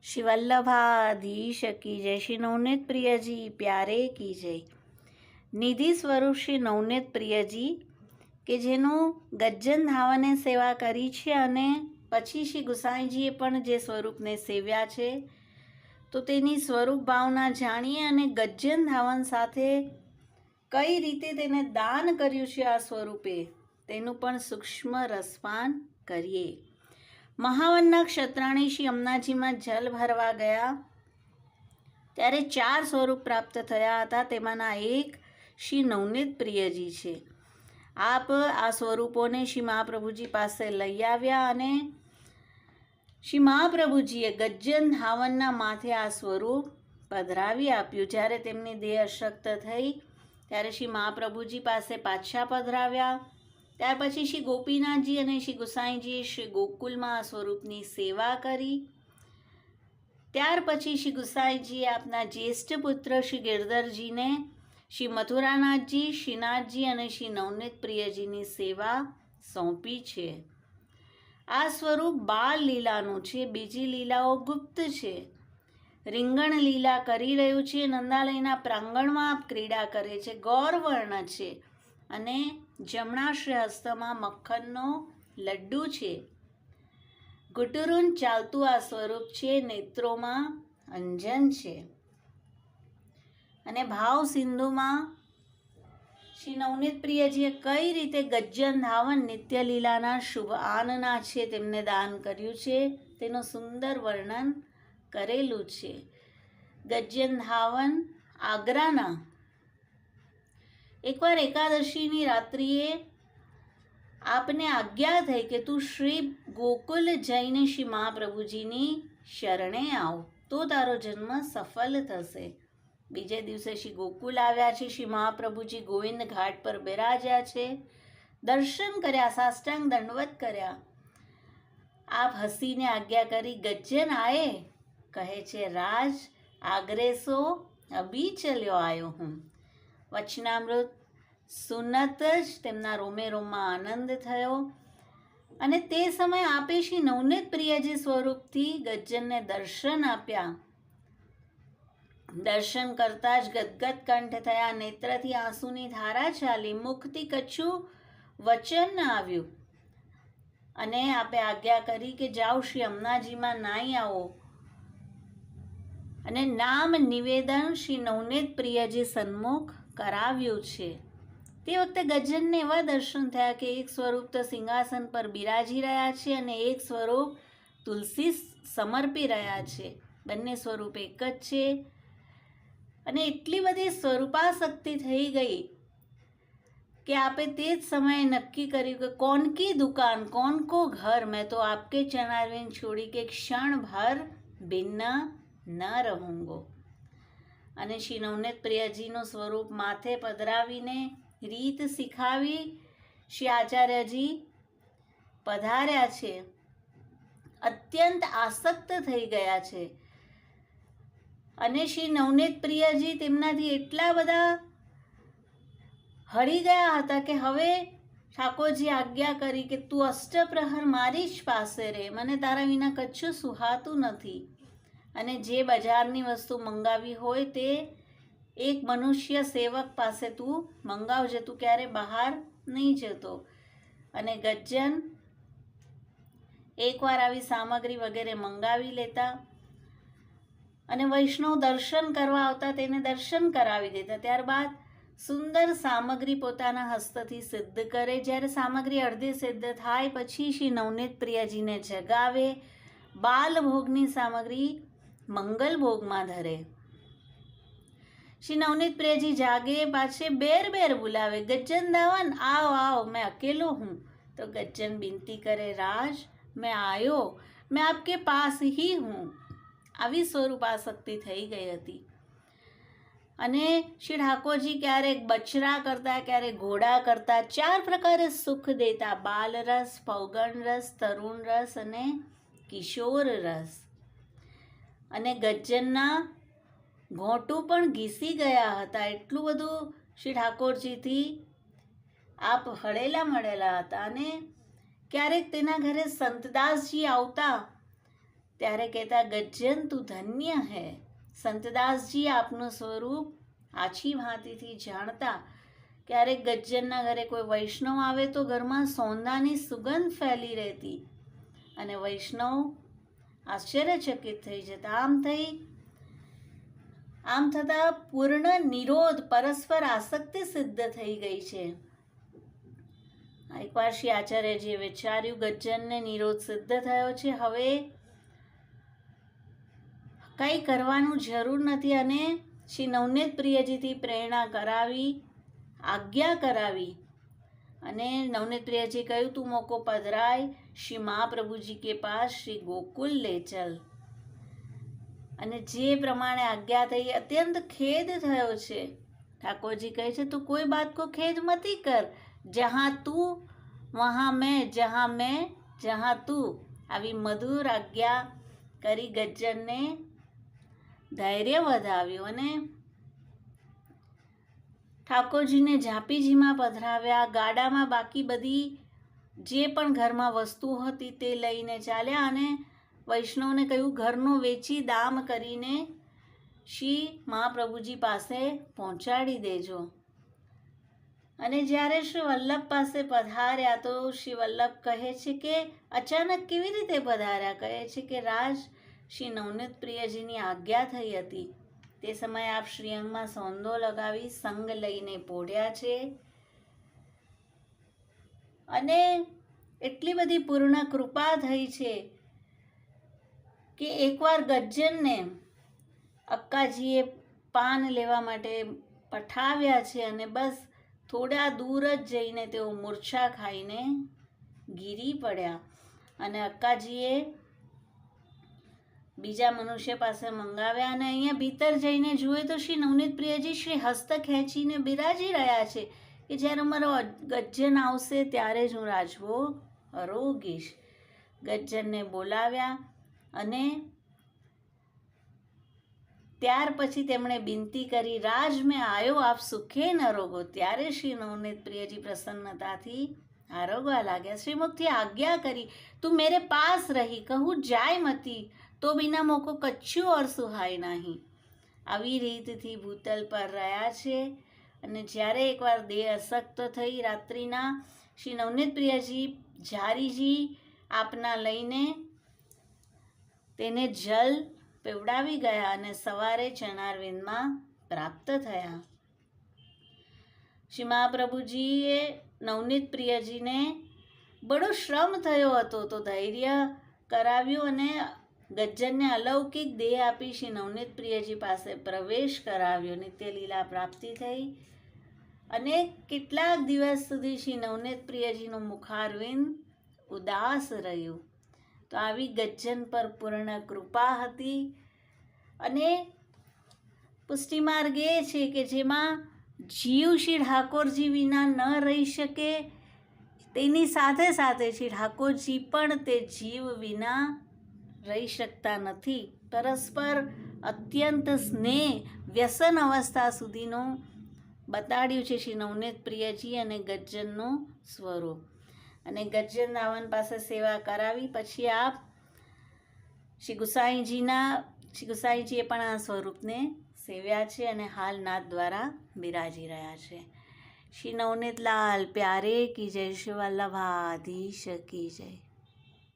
श्री वल्लभाधीश की जय। श्री नवनीत प्रिय जी प्यारे की जय। નિધિ સ્વરૂપ શ્રી નવનીત પ્રિયજી કે જેનું ગજ્જન ધાવને સેવા કરી છે અને પછી શ્રી ગુસાઈજીએ પણ જે સ્વરૂપને સેવ્યા છે, તો તેની સ્વરૂપ ભાવના જાણીએ અને ગજ્જન ધાવન સાથે કઈ રીતે તેને દાન કર્યું છે આ સ્વરૂપે તેનું પણ સૂક્ષ્મ રસપાન કરીએ. મહાવનના ક્ષત્રાણી શ્રી અમનાજીમાં જલ ભરવા ગયા ત્યારે 4 સ્વરૂપ પ્રાપ્ત થયા હતા. તેમાંના એક શ્રી નવનીત પ્રિયજી છે. આપ આ સ્વરૂપોને શ્રી મહાપ્રભુજી પાસે લઈ આવ્યા અને શ્રી મહાપ્રભુજીએ ગજ્જન ધાવનના માથે આ સ્વરૂપ પધરાવી આપ્યું. જ્યારે તેમની દેહ અશક્ત થઈ ત્યારે શ્રી મહાપ્રભુજી પાસે પાછા પધરાવ્યા. ત્યાર પછી શ્રી ગોપીનાથજી અને શ્રી ગુસાઈજીએ શ્રી ગોકુલમાં આ સ્વરૂપની સેવા કરી. ત્યાર પછી શ્રી ગુસાઈજીએ આપના જ્યેષ્ઠ પુત્ર શ્રી ગિરધરજીને શ્રી મથુરાનાથજી, શ્રીનાથજી અને શ્રી નવનીત પ્રિયજીની સેવા સોંપી છે. આ સ્વરૂપ બાળ લીલાનું છે. બીજી લીલાઓ ગુપ્ત છે. રીંગણ લીલા કરી રહ્યું છે. નંદાલયના પ્રાંગણમાં આપ ક્રીડા કરે છે. ગૌરવર્ણ છે અને જમણા શ્રી હસ્તમાં મક્ખનનો લડ્ડુ છે. ગુટુરુન ચાલતું આ સ્વરૂપ છે. નેત્રોમાં અંજન છે અને ભાવ સિંધુમાં શ્રી નવનીત પ્રિયજીએ કઈ રીતે ગજ્જન ધાવન નિત્ય લીલાના શુભ આનના છે તેમને દાન કર્યું છે તેનું સુંદર વર્ણન કરેલું છે. ગજ્જન ધાવન આગ્રાના એકવાર એકાદશીની રાત્રિએ આપને આજ્ઞા થઈ કે તું શ્રી ગોકુલ જઈને શ્રી મહાપ્રભુજીની શરણે આવ તો તારો જન્મ સફળ થશે. બીજે દિવસે શ્રી ગોકુલ આવ્યા છે. શ્રી મહાપ્રભુજી ગોવિંદ ઘાટ પર બિરાજ્યા છે. દર્શન કર્યા, સાષ્ટાંગ દંડવત કર્યા. આપ હસીને આજ્ઞા કરી, ગજ્જન આયે? કહે છે, રાજ આગ્રે સો અભી ચલ્યો આયો હું. વચનામૃત સુનત જ તેમના રોમે રોમમાં આનંદ થયો અને તે સમયે આપે શ્રી નવનીત પ્રિયજી સ્વરૂપથી ગજ્જનને દર્શન આપ્યા. દર્શન કરતા જ ગદગદ કંઠ થયા. નેત્રથી આંસુની ધારા ચાલી. મુખથી કચ્છું વચન આવ્યું અને આપે આજ્ઞા કરી કે જાઓ શ્રી અમનાજીમાં નાહી આવો અને નામ નિવેદન શ્રી નવનીત પ્રિયજી સન્મુખ કરાવ્યું છે. તે વખતે ગજ્જનને એવા દર્શન થયા કે એક સ્વરૂપ તો સિંહાસન પર બિરાજી રહ્યા છે અને એક સ્વરૂપ તુલસી સમર્પી રહ્યા છે. બંને સ્વરૂપ એક જ છે અને એટલી બધી સ્વરૂપાશક્તિ થઈ ગઈ કે આપે તે જ સમયે નક્કી કર્યું કે કોન કી દુકાન કોન કો ઘર, મેં તો આપકે ચરણારવિંદ છોડી કે ક્ષણ ભર ભિન્ન ન રહુંગો. અને શ્રી નવનીત પ્રિયજીનું સ્વરૂપ માથે પધરાવીને રીત શીખાવી શ્રી આચાર્યજી પધાર્યા છે. અત્યંત આસક્ત થઈ ગયા છે અને શ્રી નવનીત પ્રિયજી તેમનાથી એટલા બધા હળી ગયા હતા કે હવે ઠાકોરજી આજ્ઞા કરી કે તું અષ્ટપ્રહર મારી જ પાસે રહે, મને તારા વિના કચ્છું સુહાતું નથી. અને જે બજારની વસ્તુ મંગાવી હોય તે એક મનુષ્ય સેવક પાસે તું મંગાવજે, તું ક્યારે બહાર નહીં જતો. અને ગજ્જન એકવાર આવી સામગ્રી વગેરે મંગાવી લેતા અને વૈષ્ણવ દર્શન કરવા આવતા તેને દર્શન કરાવી દેતા. ત્યારબાદ સુંદર સામગ્રી પોતાના હસ્તથી સિદ્ધ કરે. જ્યારે સામગ્રી અડધી સિદ્ધ થાય પછી શ્રી નવનીત પ્રિયજીને જગાવે. બાલભોગની સામગ્રી મંગલ ભોગમાં ધરે. શ્રી નવનીત પ્રિયજી જાગે, પાછે બેર બેર बुलावे, गज्जन दावन आओ आओ मैं अकेलो हूँ. तो गज्जन विनती करे, राज मैं आयो, मैं आपके पास ही हूँ. આવી સ્વરૂપાશક્તિ થઈ ગઈ હતી. અને શ્રી ઠાકોરજી ક્યારેક બચરા કરતા, ક્યારેક ઘોડા કરતા, 4 પ્રકારે સુખ દેતા: બાલરસ, પૌગણ રસ, તરુણ રસ અને કિશોર રસ. અને ગજ્જનના ઘોંટું પણ ઘીસી ગયા હતા. એટલું બધું શ્રી ઠાકોરજીથી આપ હળેલા મળેલા હતા. અને ક્યારેક તેના ઘરે સંતદાસજી આવતા ત્યારે કહેતા ગજ્જન તું ધન્ય હૈ. સંતદાસજી આપનું સ્વરૂપ આછી ભાંતિથી જાણતા. ક્યારેક ગજ્જનના ઘરે કોઈ વૈષ્ણવ આવે તો ઘરમાં સોંદાની સુગંધ ફેલી રહેતી અને વૈષ્ણવ આશ્ચર્યચકિત થઈ જતા. આમ થતાં પૂર્ણ નિરોધ પરસ્પર આસક્તિ સિદ્ધ થઈ ગઈ છે. એકવાર શ્રી આચાર્યજીએ વિચાર્યું ગજ્જનને નિરોધ સિદ્ધ થયો છે, હવે કંઈ કરવાનું જરૂર નથી અને શ્રી નવનીત પ્રિયજીથી પ્રેરણા કરાવી, આજ્ઞા કરાવી અને નવનીત પ્રિયજી કહ્યું તું મોકો પધરાય શ્રી મહાપ્રભુજી કે પાસ શ્રી ગોકુલ લે ચલ. અને જે પ્રમાણે આજ્ઞા થઈ અત્યંત ખેદ થયો છે. ઠાકોરજી કહે છે તું કોઈ બાત કો ખેદ મતી કર, જહાં તું વહાં મેં, જહાં તું. આવી મધુર આજ્ઞા કરી ગજ્જનને ધૈર્ય વધાવ્યું અને ઠાકોરજીને ઝાંપીજીમાં પધરાવ્યા. ગાડામાં બાકી બધી જે પણ ઘરમાં વસ્તુ હતી તે લઈને ચાલ્યા અને વૈષ્ણવને કહ્યું ઘરનું વેચી દામ કરીને શ્રી મહાપ્રભુજી પાસે પહોંચાડી દેજો. અને જ્યારે શ્રી વલ્લભ પાસે પધાર્યા તો શ્રી વલ્લભ કહે છે કે અચાનક કેવી રીતે પધાર્યા? કહે છે કે રાજ શ્રી નવનીત પ્રિયજીની આજ્ઞા થઈ હતી. તે સમયે આપ શ્રીઅંગમાં સોંદો લગાવી સંગ લઈને પોઢ્યા છે અને એટલી બધી પૂર્ણ કૃપા થઈ છે કે એકવાર ગજ્જનને અક્કાજીએ પાન લેવા માટે પઠાવ્યા છે અને બસ થોડા દૂર જ જઈને તેઓ મૂર્છા ખાઈને ગીરી પડ્યા અને અક્કાજીએ બીજા મનુષ્ય પાસે મંગાવ્યા અને અહીંયા ભીતર જઈને જુએ તો શ્રી નવનીત પ્રિયજી શ્રી હસ્ત ખેંચીને બિરાજી રહ્યા છે કે જ્યારે મારો ગજ્જન આવશે ત્યારે જ હું રાજભોગ આરોગીશ. ગજ્જનને બોલાવ્યા અને ત્યાર પછી તેમણે વિનંતી કરી રાજ મેં આયો આપ સુખે ન રોગો. ત્યારે શ્રી નવનીત પ્રિયજી પ્રસન્નતાથી આરોગવા લાગ્યા. શ્રીમુખથી આજ્ઞા કરી તું મેરે પાસ રહી, કહું જાય મતી તો બિના મોકો કચ્છું ઓર સુહાય નહીં. આવી રીતથી ભૂતલ પર રહ્યા છે અને જ્યારે એકવાર દેહ અશક્ત થઈ રાત્રિના શ્રી નવનીત પ્રિયજી ઝારીજી આપના લઈને તેને જલ પીવડાવી ગયા અને સવારે ચરણારવિંદમાં પ્રાપ્ત થયા. શ્રી મહાપ્રભુજીએ નવનીત પ્રિયજીને બડો શ્રમ થયો હતો તો ધૈર્ય કરાવ્યું અને ગજ્જનને અલૌકિક દેહ આપી શ્રી નવનીત પ્રિયજી પાસે પ્રવેશ કરાવ્યો. નિત્ય લીલા પ્રાપ્તિ થઈ અને કેટલાક દિવસ સુધી શ્રી નવનીત પ્રિયજીનું મુખારવિંદ ઉદાસ રહ્યું. તો આવી ગજ્જન પર પૂર્ણ કૃપા હતી અને પુષ્ટિમાર્ગ એ છે કે જેમાં જીવ શ્રી ઠાકોરજી વિના ન રહી શકે, તેની સાથે સાથે શ્રી ઠાકોરજી પણ તે જીવ વિના રહી શકતા નથી. પરસ્પર અત્યંત સ્નેહ વ્યસન અવસ્થા સુધીનું બતાડ્યું છે શ્રી નવનીત પ્રિયજી અને ગજ્જનનું સ્વરૂપ. અને ગજ્જન રાવણ પાસે સેવા કરાવી પછી આપ શ્રી ગુસાઈજીએ પણ આ સ્વરૂપને સેવ્યા છે અને હાલ નાદ દ્વારા બિરાજી રહ્યા છે. શ્રી નવનીત લાલ પ્યારે કી જય, શ્રી વલ્લભાધીશ કી જય.